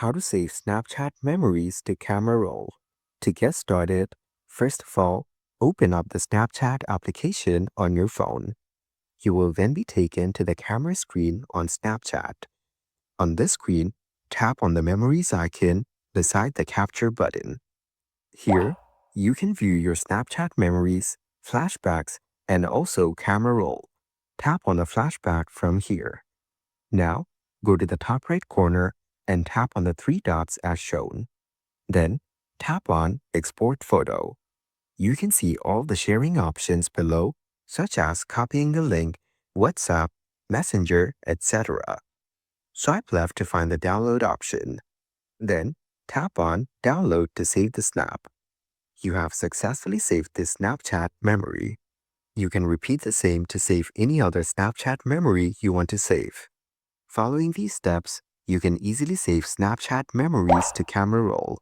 How to save Snapchat memories to camera roll. To get started, first of all, open up the Snapchat application on your phone. You will then be taken to the camera screen on Snapchat. On this screen, tap on the Memories icon beside the Capture button. Here, you can view your Snapchat memories, flashbacks, and also camera roll. Tap on the flashback from here. Now, go to the top right corner and tap on the three dots as shown. Then, tap on Export Photo. You can see all the sharing options below, such as copying the link, WhatsApp, Messenger, etc. Swipe left to find the download option. Then, tap on Download to save the snap. You have successfully saved this Snapchat memory. You can repeat the same to save any other Snapchat memory you want to save. Following these steps, you can easily save Snapchat memories to camera roll.